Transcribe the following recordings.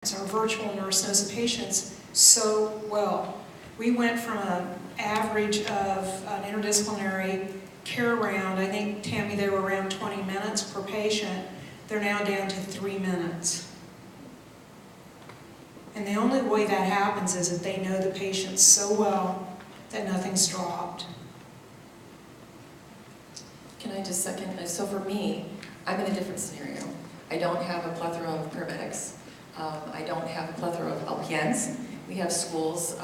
Our virtual nurse knows the patients so well. We went from an average of an interdisciplinary care round, I think, Tammy, they were around 20 minutes per patient. They're now down to 3 minutes. And the only way that happens is that they know the patients so well that nothing's dropped. Can I just second? So for me, I'm in a different scenario. I don't have a plethora of paramedics. I don't have a plethora of LPNs. We have schools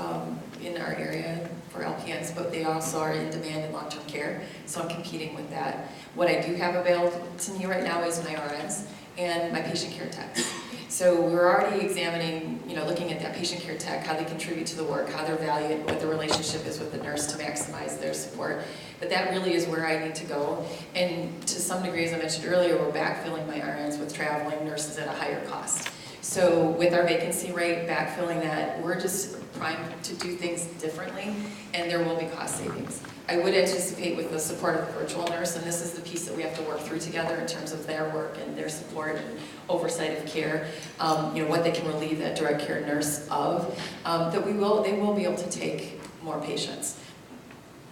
in our area for LPNs, but they also are in demand in long-term care, so I'm competing with that. What I do have available to me right now is my RNs and my patient care techs. So we're already examining, looking at that patient care tech, how they contribute to the work, how they're valued, what the relationship is with the nurse to maximize their support. But that really is where I need to go. And to some degree, as I mentioned earlier, we're backfilling my RNs with traveling nurses at a higher cost. So with our vacancy rate, backfilling that, we're just primed to do things differently, and there will be cost savings. I would anticipate with the support of the virtual nurse, and this is the piece that we have to work through together in terms of their work and their support and oversight of care, what they can relieve that direct care nurse of, that they will be able to take more patients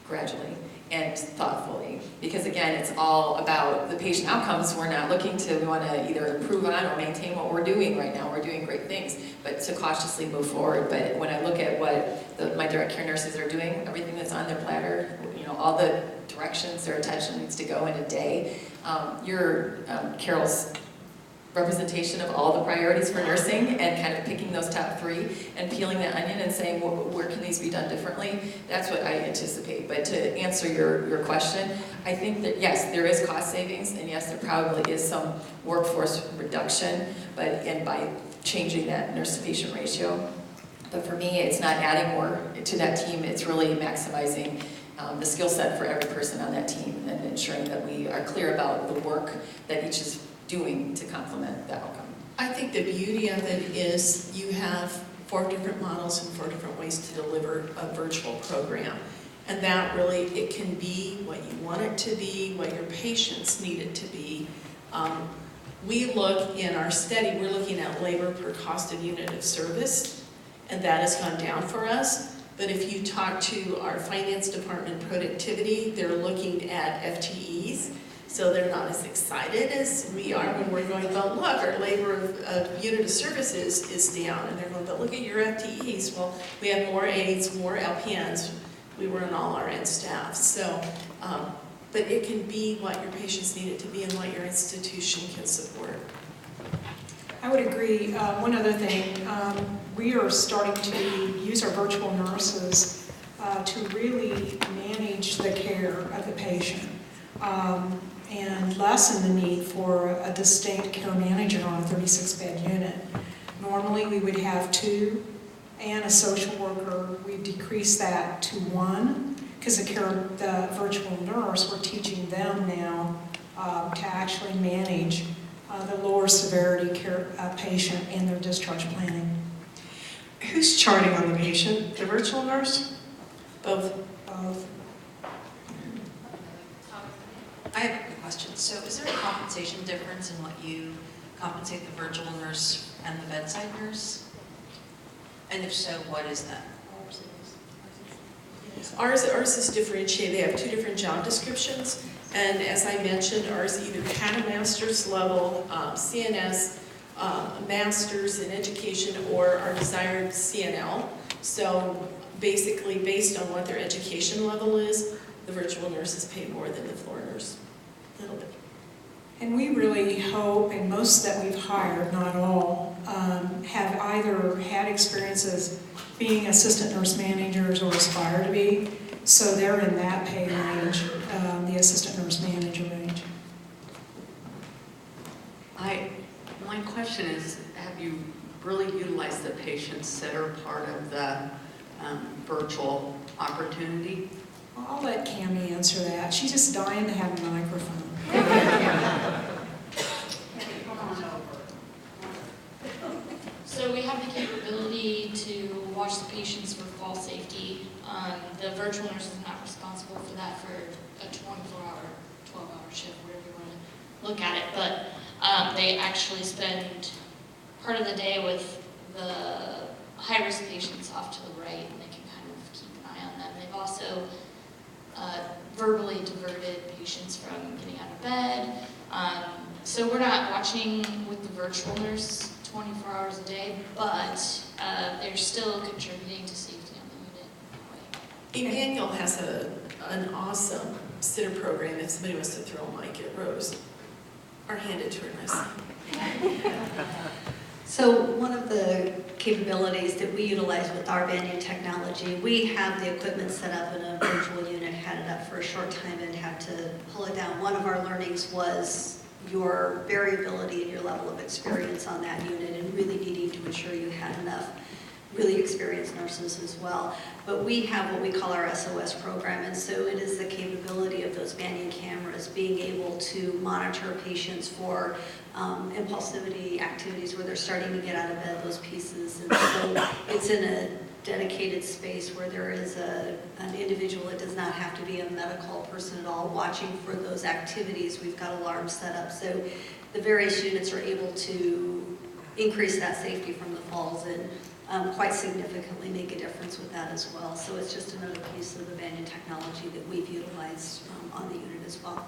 gradually and thoughtfully, because again, it's all about the patient outcomes. We want to either improve on or maintain what we're doing right now. We're doing great things, but to cautiously move forward. But when I look at what my direct care nurses are doing, everything that's on their platter, all the directions their attention needs to go in a day, Carol's representation of all the priorities for nursing and kind of picking those top 3 and peeling that onion and saying, where can these be done differently? That's what I anticipate. But to answer your question, I think that yes, there is cost savings, and yes, there probably is some workforce reduction, and by changing that nurse to patient ratio. But for me, it's not adding more to that team, it's really maximizing the skill set for every person on that team and ensuring that we are clear about the work that each is doing to complement that outcome. I think the beauty of it is you have 4 different models and 4 different ways to deliver a virtual program. And that really, it can be what you want it to be, what your patients need it to be. We look in our study, we're looking at labor per cost of unit of service, and that has gone down for us. But if you talk to our finance department productivity, they're looking at FTEs. So they're not as excited as we are when we're going, but look, our labor of unit of services is down. And they're going, but look at your FTEs. Well, we have more aides, more LPNs. We run all our end staff. So, but it can be what your patients need it to be and what your institution can support. I would agree. One other thing, we are starting to use our virtual nurses to really manage the care of the patient. And lessen the need for a distinct care manager on a 36-bed unit. Normally we would have 2 and a social worker. We've decreased that to 1 because the virtual nurse, we're teaching them now to actually manage the lower severity care patient in their discharge planning. Who's charting on the patient? The virtual nurse? Both. I have a quick question. So is there a compensation difference in what you compensate the virtual nurse and the bedside nurse? And if so, what is that? Ours is differentiated. They have 2 different job descriptions. And as I mentioned, ours either had a master's level, CNS, master's in education, or our desired CNL. So basically, based on what their education level is, the virtual nurses pay more than the floor nurse, a little bit. And we really hope, and most that we've hired, not all, have either had experiences being assistant nurse managers or aspire to be, so they're in that pay range, the assistant nurse manager range. My question is, have you really utilized the patients that are part of the virtual opportunity? I'll let Cammie answer that. She's just dying to have a microphone. So we have the capability to watch the patients for fall safety. The virtual nurse is not responsible for that for a 24-hour, 12-hour shift, whatever you want to look at it. But they actually spend part of the day with high-risk patients off to the right, and they can kind of keep an eye on them. They've also verbally diverted patients from getting out of bed. So we're not watching with the virtual nurse 24 hours a day, but they're still contributing to safety on the unit that way. Emmanuel has an awesome sitter program. If somebody wants to throw a mic at Rose, or hand it to her nicely. So one of the capabilities that we utilize with our BANYAN technology, we have the equipment set up in a virtual unit, had it up for a short time and had to pull it down. One of our learnings was your variability and your level of experience on that unit, and really needing to ensure you had enough really experienced nurses as well. But we have what we call our SOS program, and so it is the capability of those BANYAN cameras being able to monitor patients for impulsivity activities where they're starting to get out of bed, those pieces. And so it's in a dedicated space where there is an individual that does not have to be a medical person at all watching for those activities. We've got alarms set up, so the various units are able to increase that safety from the falls and quite significantly make a difference with that as well. So it's just another piece of the BANYAN technology that we've utilized on the unit as well.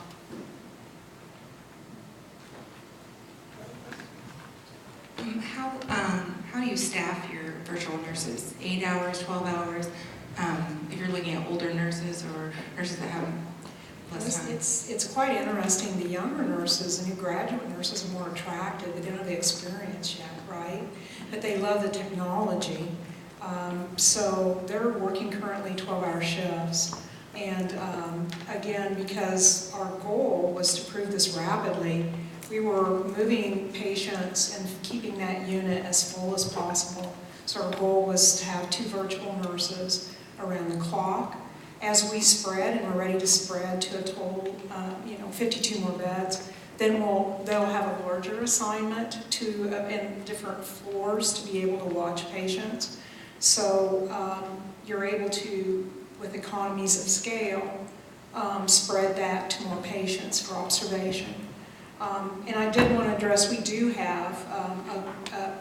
How do you staff your virtual nurses? 8 hours, 12 hours? If you're looking at older nurses or nurses that have less time? It's quite interesting. The younger nurses and new graduate nurses are more attractive. They don't have the experience yet, right? But they love the technology. So they're working currently 12-hour shifts. And again, because our goal was to prove this rapidly, we were moving patients and keeping that unit as full as possible. So our goal was to have 2 virtual nurses around the clock. As we spread and we're ready to spread to a total, 52 more beds, then they'll have a larger assignment in different floors to be able to watch patients. So you're able to, with economies of scale, spread that to more patients for observation. And I did want to address, we do have a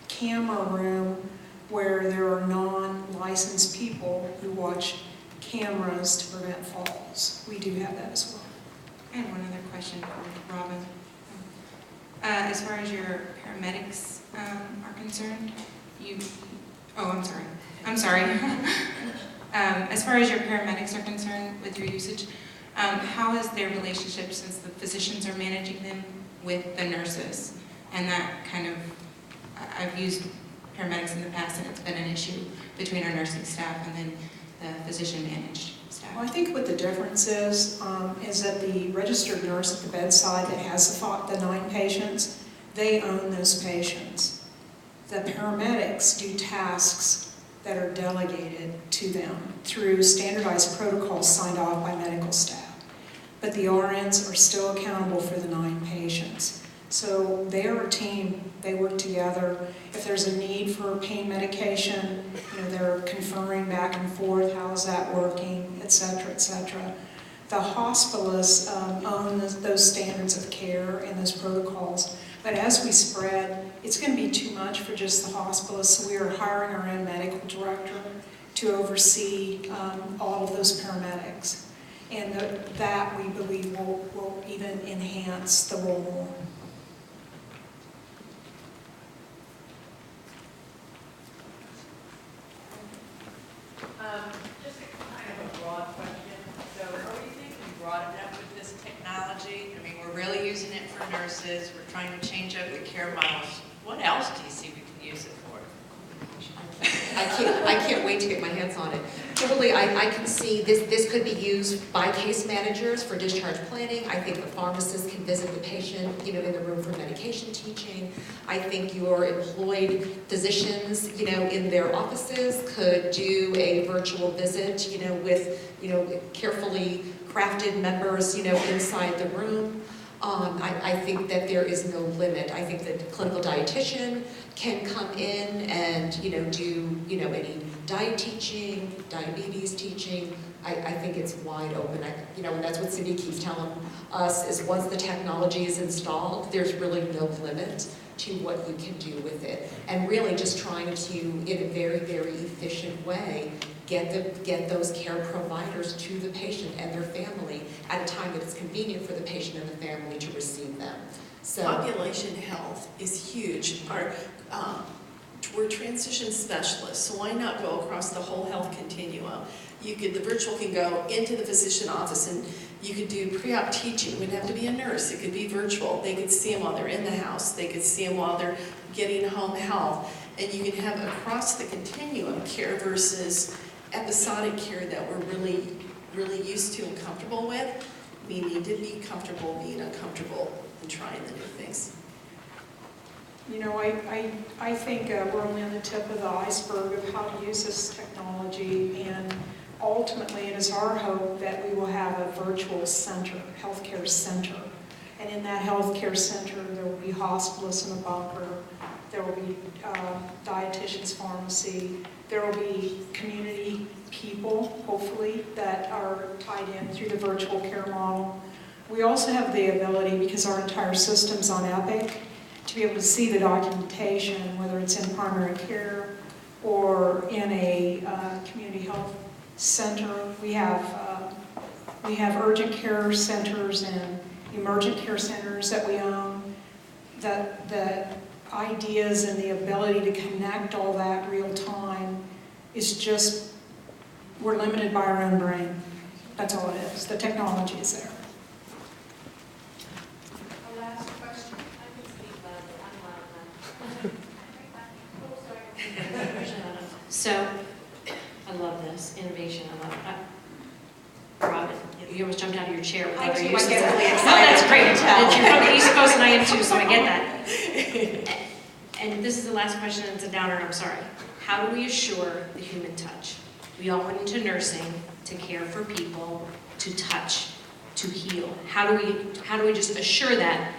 camera room where there are non-licensed people who watch cameras to prevent falls. We do have that as well. I had one other question for Robin. As far as your paramedics are concerned, I'm sorry. As far as your paramedics are concerned with your usage, how is their relationship, since the physicians are managing them, with the nurses? And that kind of, I've used paramedics in the past and it's been an issue between our nursing staff and then the physician-managed staff. Well, I think what the difference is that the registered nurse at the bedside that has the 9 patients, they own those patients. The paramedics do tasks that are delegated to them through standardized protocols signed off by medical staff. But the RNs are still accountable for the 9 patients. So they're a team, they work together. If there's a need for pain medication, they're conferring back and forth, how's that working, et cetera, et cetera. The hospitalists own those standards of care and those protocols. But as we spread, it's going to be too much for just the hospitalists, so we are hiring our own medical director to oversee all of those paramedics. And that, we believe, will even enhance the role more. Just kind of a broad question. So are we thinking broad enough with this technology? I mean, we're really using it for nurses. We're trying to change up the care models. What else do you see we can use it for? I can't wait to get my hands on it. Totally, I can see this could be used by case managers for discharge planning. I think the pharmacist can visit the patient, in the room for medication teaching. I think your employed physicians, in their offices could do a virtual visit, with carefully crafted members, inside the room. I think that there is no limit. I think that the clinical dietitian can come in and, do, any diet teaching, diabetes teaching. I think it's wide open. And that's what Cindy keeps telling us, is once the technology is installed, there's really no limit to what you can do with it. And really just trying to, in a very, very efficient way, get those care providers to the patient and their family at a time that it's convenient for the patient and the family to receive them. So, population health is huge. We're transition specialists, so why not go across the whole health continuum? The virtual can go into the physician office, and you could do pre-op teaching. It wouldn't have to be a nurse. It could be virtual. They could see them while they're in the house. They could see them while they're getting home health. And you can have across the continuum care versus episodic care that we're really, really used to and comfortable with. We need to be comfortable being uncomfortable and trying the new things. You know, I think we're only on the tip of the iceberg of how to use this technology, and ultimately it is our hope that we will have a virtual center, healthcare center. And in that healthcare center, there will be hospitalists in a bunker, there will be dietitian's pharmacy, there will be community people, hopefully, that are tied in through the virtual care model. We also have the ability, because our entire system's on Epic, to be able to see the documentation, whether it's in primary care or in a community health center. We have urgent care centers and emergent care centers that we own. The ideas and the ability to connect all that real time is just, we're limited by our own brain. That's all it is. The technology is there. So, I love this, innovation, I love it. Robin, you almost jumped out of your chair with other uses. I get really excited. No, that's great. You're from the East Coast and I am too, so I get that. And this is the last question, and it's a downer, and I'm sorry. How do we assure the human touch? We all went into nursing to care for people, to touch, to heal. How do we just assure that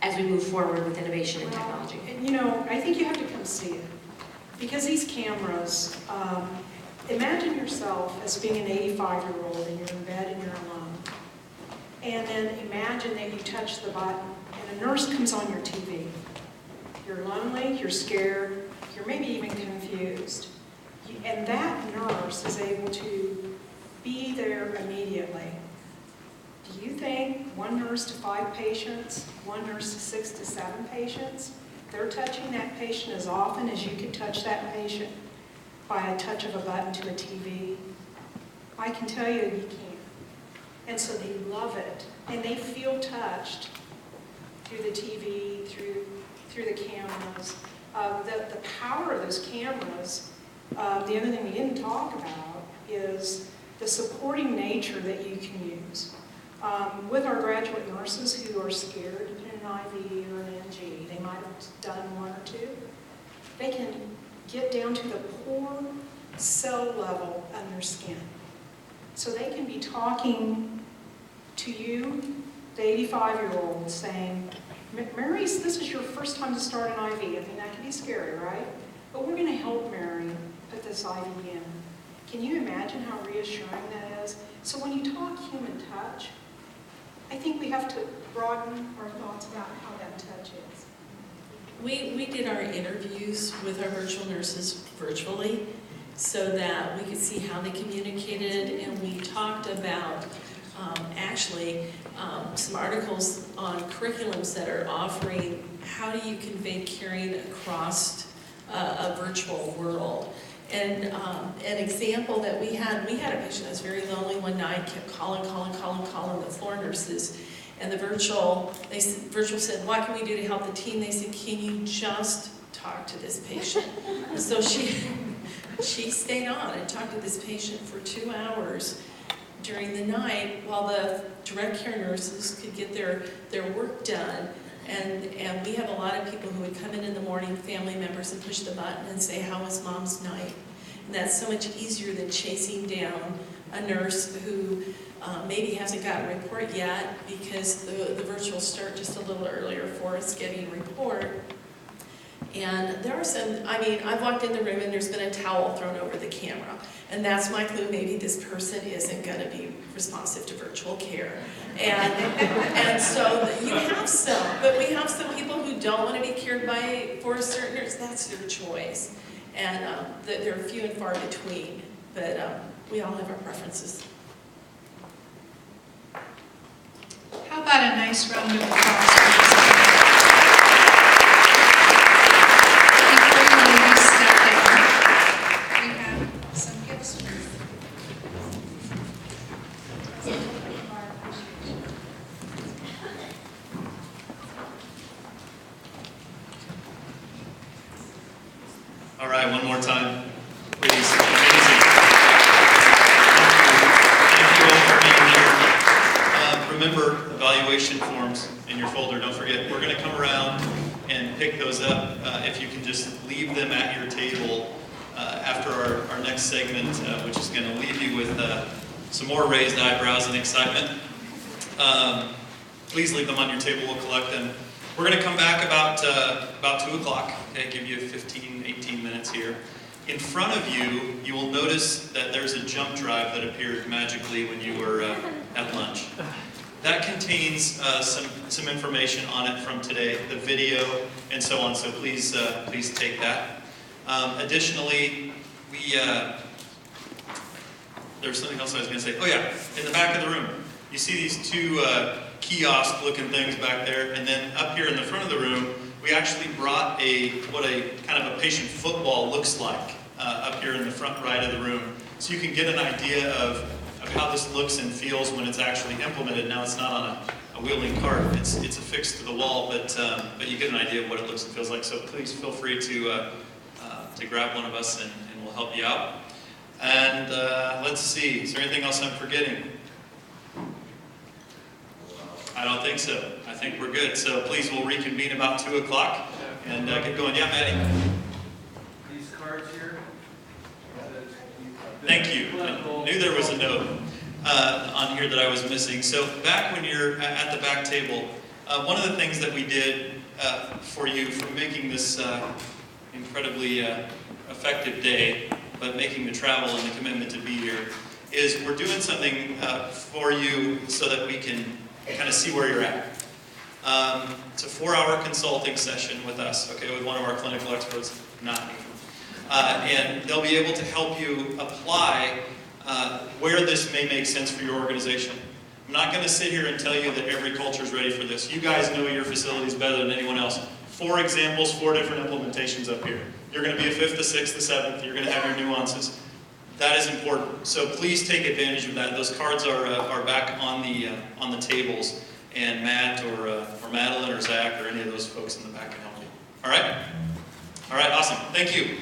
as we move forward with innovation and technology? You know, I think you have to come see it. Because these cameras, imagine yourself as being an 85-year-old and you're in bed and you're alone. And then imagine that you touch the button and a nurse comes on your TV. You're lonely, you're scared, you're maybe even confused. And that nurse is able to be there immediately. Do you think one nurse to 5 patients, one nurse to 6 to 7 patients, they're touching that patient as often as you could touch that patient by a touch of a button to a TV? I can tell you can't. And so they love it. And they feel touched through the TV, through the cameras. The power of those cameras, the other thing we didn't talk about is the supporting nature that you can use. With our graduate nurses who are scared to put in an IV or an NG, they might have done 1 or 2, they can get down to the pore cell level on their skin. So they can be talking to you, the 85-year-old, saying, Mary, this is your first time to start an IV. I mean, that can be scary, right? But we're going to help Mary put this IV in. Can you imagine how reassuring that is? So when you talk human touch, I think we have to broaden our thoughts about how that touch is. We did our interviews with our virtual nurses virtually so that we could see how they communicated, and we talked about some articles on curriculums that are offering how do you convey caring across a virtual world. And an example that we had a patient that was very lonely one night, kept calling the floor nurses. And the virtual said, what can we do to help the team? They said, can you just talk to this patient? And so she stayed on and talked to this patient for 2 hours during the night while the direct care nurses could get their work done. And we have a lot of people who would come in the morning, family members, and push the button and say, how was mom's night? And that's so much easier than chasing down a nurse who maybe hasn't gotten a report yet because the virtual start just a little earlier for us getting a report. And there are some, I've walked in the room and there's been a towel thrown over the camera. And that's my clue, maybe this person isn't going to be responsive to virtual care. And so you have some, but we have some people who don't want to be cared for a certain nurse, that's their choice. And they're few and far between, but we all have our preferences. How about a nice round of applause? Before you ladies step down, we have some gifts. All right, one more time, please. Amazing. Thank you all for being here. Remember, evaluation forms in your folder. Don't forget, we're going to come around and pick those up. If you can just leave them at your table after our next segment, which is going to leave you with some more raised eyebrows and excitement. Please leave them on your table. We'll collect them. We're going to come back about 2 o'clock. Okay, give you 15, 18 minutes here. In front of you, you will notice that there's a jump drive that appeared magically when you were at lunch. That contains some information on it from today, the video and so on. So please take that. Additionally, there's something else I was going to say. Oh yeah, in the back of the room, you see these two kiosk-looking things back there, and then up here in the front of the room, we actually brought what a kind of a patient football looks like up here in the front right of the room, so you can get an idea of how this looks and feels when it's actually implemented. Now it's not on a wheeling cart; it's affixed to the wall, but you get an idea of what it looks and feels like. So please feel free to grab one of us, and we'll help you out. And let's see, is there anything else I'm forgetting? I don't think so. I think we're good. So please, we'll reconvene about 2 o'clock and get going. Yeah, Maddie? These cards here. Thank you. I knew there was a note on here that I was missing. So back when you're at the back table, one of the things that we did for you for making this incredibly effective day, but making the travel and the commitment to be here, is we're doing something for you so that we can kind of see where you're at. It's a 4-hour consulting session with us, okay, with one of our clinical experts, not me. And they'll be able to help you apply where this may make sense for your organization. I'm not going to sit here and tell you that every culture is ready for this. You guys know your facilities better than anyone else. 4 examples, 4 different implementations up here. You're going to be a 5th, a 6th, a 7th. You're going to have your nuances. That is important. So please take advantage of that. Those cards are back on the tables, and Matt or Madeline or Zach or any of those folks in the back can help you. All right? All right, awesome. Thank you.